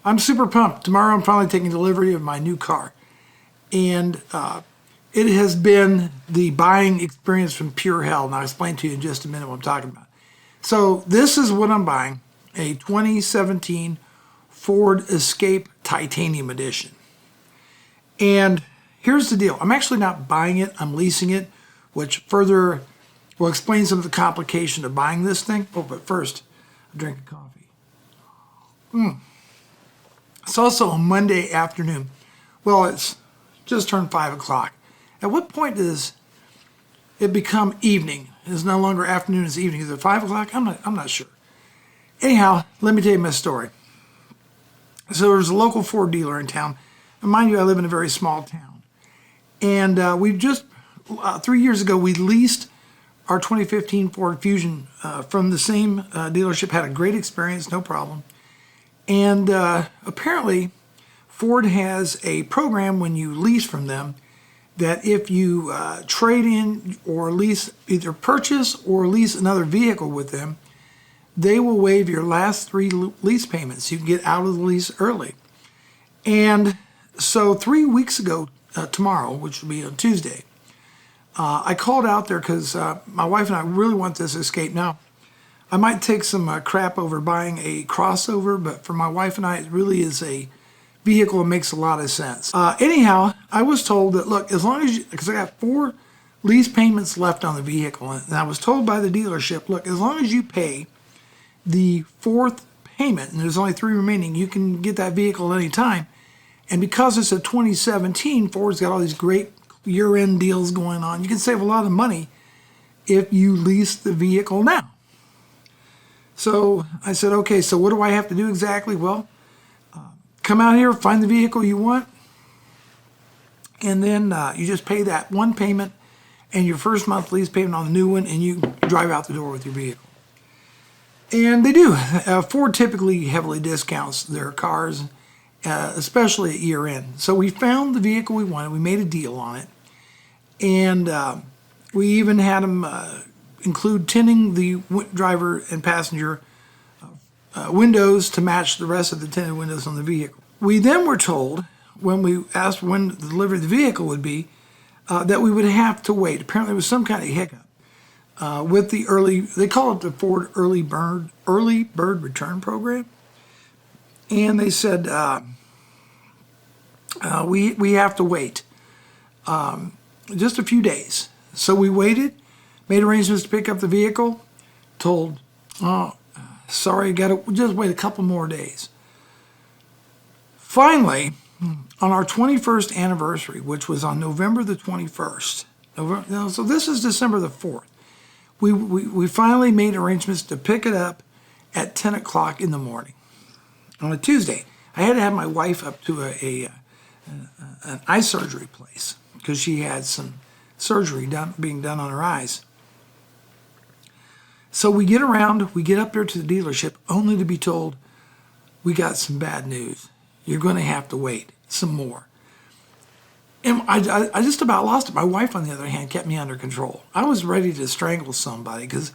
I'm super pumped. Tomorrow I'm finally taking delivery of my new car. And it has been the buying experience from pure hell. And I'll explain to you in just a minute what I'm talking about. So this is what I'm buying, a 2017 Ford Escape Titanium Edition. And here's the deal. I'm actually not buying it. I'm leasing it, which further will explain some of the complication of buying this thing. Oh, but first, a drink of coffee. It's also a Monday afternoon. Well, it's just turned 5 o'clock. At what point does it become evening? It's no longer afternoon, it's evening. Is it 5 o'clock? I'm not sure. Anyhow, let me tell you my story. So there's a local Ford dealer in town. And mind you, I live in a very small town. And we just, 3 years ago, we leased our 2015 Ford Fusion from the same dealership. Had a great experience, no problem. And apparently, Ford has a program when you lease from them that if you trade in or lease, either purchase or lease another vehicle with them, they will waive your last 3 lease payments. You can get out of the lease early. And so 3 weeks ago, tomorrow, which will be on Tuesday, I called out there because my wife and I really want this Escape. Now, I might take some crap over buying a crossover, but for my wife and I, it really is a vehicle that makes a lot of sense. Anyhow, I was told that, look, as long as you, because I got 4 lease payments left on the vehicle, and I was told by the dealership, look, as long as you pay the 4th payment, and there's only 3 remaining, you can get that vehicle at any time. And because it's a 2017, Ford's got all these great year-end deals going on. You can save a lot of money if you lease the vehicle now. So I said, okay, so what do I have to do exactly? Well, come out here, find the vehicle you want, and then you just pay that 1 payment and your first month lease payment on the new one, and you drive out the door with your vehicle. And they do. Ford typically heavily discounts their cars, especially at year end. So we found the vehicle we wanted. We made a deal on it. And we even had them include tinting the driver and passenger windows to match the rest of the tinted windows on the vehicle. We then were told, when we asked when the delivery of the vehicle would be, that we would have to wait. Apparently there was some kind of hiccup with the early, they call it the Ford Early Bird Return Program. And they said, we have to wait just a few days. So we waited, made arrangements to pick up the vehicle, told, oh, sorry, gotta just wait a couple more days. Finally, on our 21st anniversary, which was on November the 21st, so this is December the 4th, we finally made arrangements to pick it up at 10 o'clock in the morning on a Tuesday. I had to have my wife up to an eye surgery place because she had some surgery being done on her eyes. So we get up there to the dealership only to be told, we got some bad news. You're going to have to wait some more. And I just about lost it. My wife, on the other hand, kept me under control. I was ready to strangle somebody because,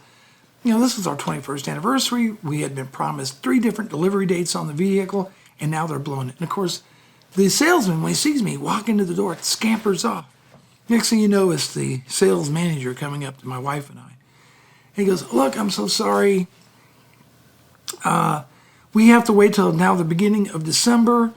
this was our 21st anniversary. We had been promised 3 different delivery dates on the vehicle, and now they're blowing it. And of course, the salesman, when he sees me walk into the door, scampers off. Next thing you know, it's the sales manager coming up to my wife and I. He goes, look, I'm so sorry. We have to wait till now the beginning of December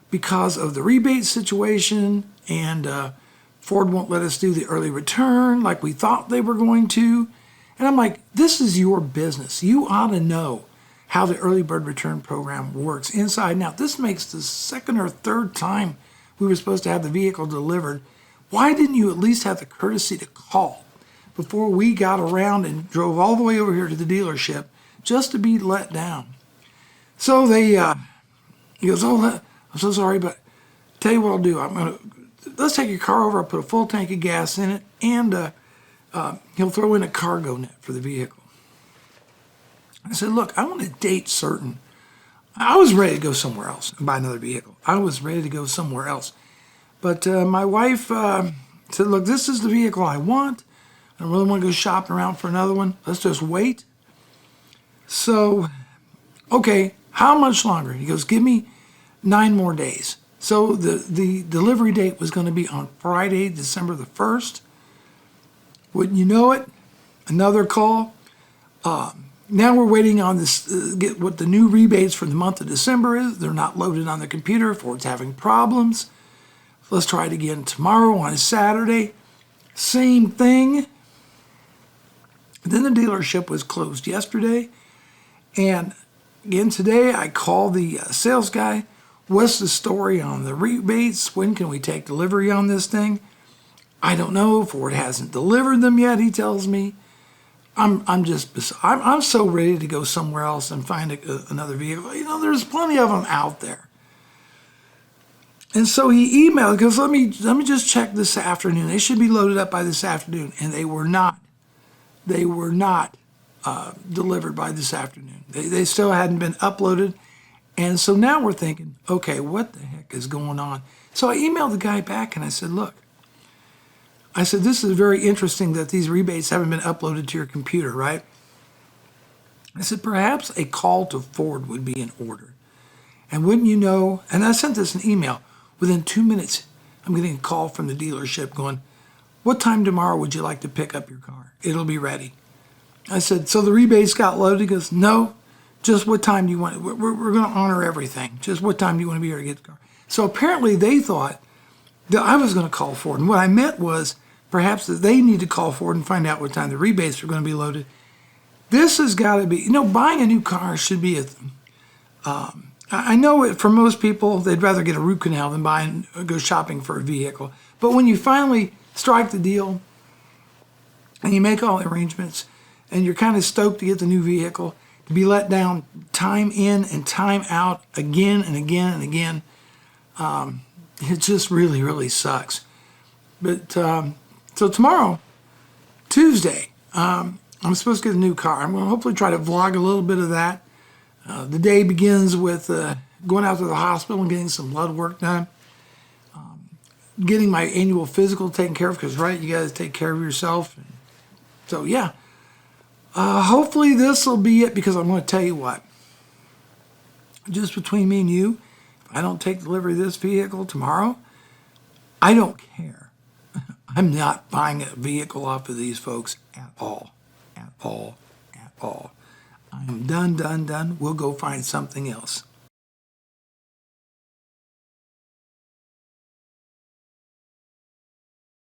because of the rebate situation, and Ford won't let us do the early return like we thought they were going to. And I'm like, this is your business. You ought to know how the early bird return program works inside and out. This makes the 2nd or 3rd time we were supposed to have the vehicle delivered. Why didn't you at least have the courtesy to call before we got around and drove all the way over here to the dealership just to be let down? So he goes, oh, I'm so sorry, but tell you what I'll do. Let's take your car over. I'll put a full tank of gas in it, and he'll throw in a cargo net for the vehicle. I said, look, I want a date certain. I was ready to go somewhere else and buy another vehicle. I was ready to go somewhere else. But my wife said, look, this is the vehicle I want. I don't really want to go shopping around for another one. Let's just wait. So, okay, how much longer? He goes, give me 9 more days. So the delivery date was going to be on Friday, December the 1st. Wouldn't you know it? Another call. Now we're waiting on this, get what the new rebates for the month of December is. They're not loaded on the computer. Ford's having problems. Let's try it again tomorrow on Saturday. Same thing. Then the dealership was closed yesterday. And again today, I called the sales guy. What's the story on the rebates? When can we take delivery on this thing? I don't know. Ford hasn't delivered them yet, he tells me. I'm so ready to go somewhere else and find another vehicle. You know, there's plenty of them out there. And so he emailed, because let me just check this afternoon. They should be loaded up by this afternoon, and they were not. They were not delivered by this afternoon. They still hadn't been uploaded. And so now we're thinking, okay, what the heck is going on? So I emailed the guy back and I said, look, I said, this is very interesting that these rebates haven't been uploaded to your computer, right? I said, perhaps a call to Ford would be in order. And wouldn't you know, and I sent this an email, within 2 minutes, I'm getting a call from the dealership going, what time tomorrow would you like to pick up your car? It'll be ready. I said, so the rebates got loaded? He goes, no, just what time do you want it? We're going to honor everything. Just what time do you want to be here to get the car? So apparently they thought that I was going to call Ford. And what I meant was perhaps that they need to call Ford and find out what time the rebates are going to be loaded. This has got to be, you know, buying a new car should be I know it, for most people, they'd rather get a root canal than go shopping for a vehicle. But when you finally strike the deal and you make all the arrangements and you're kind of stoked to get the new vehicle, to be let down time in and time out again and again and again, it just really, really sucks. But so tomorrow, Tuesday, I'm supposed to get a new car. I'm going to hopefully try to vlog a little bit of that. The day begins with going out to the hospital and getting some blood work done, getting my annual physical taken care of, because, right, you got to take care of yourself. So, yeah, hopefully this will be it, because I'm going to tell you what, just between me and you, if I don't take delivery of this vehicle tomorrow, I don't care. I'm not buying a vehicle off of these folks at all, at all, at all. I'm done. We'll go find something else.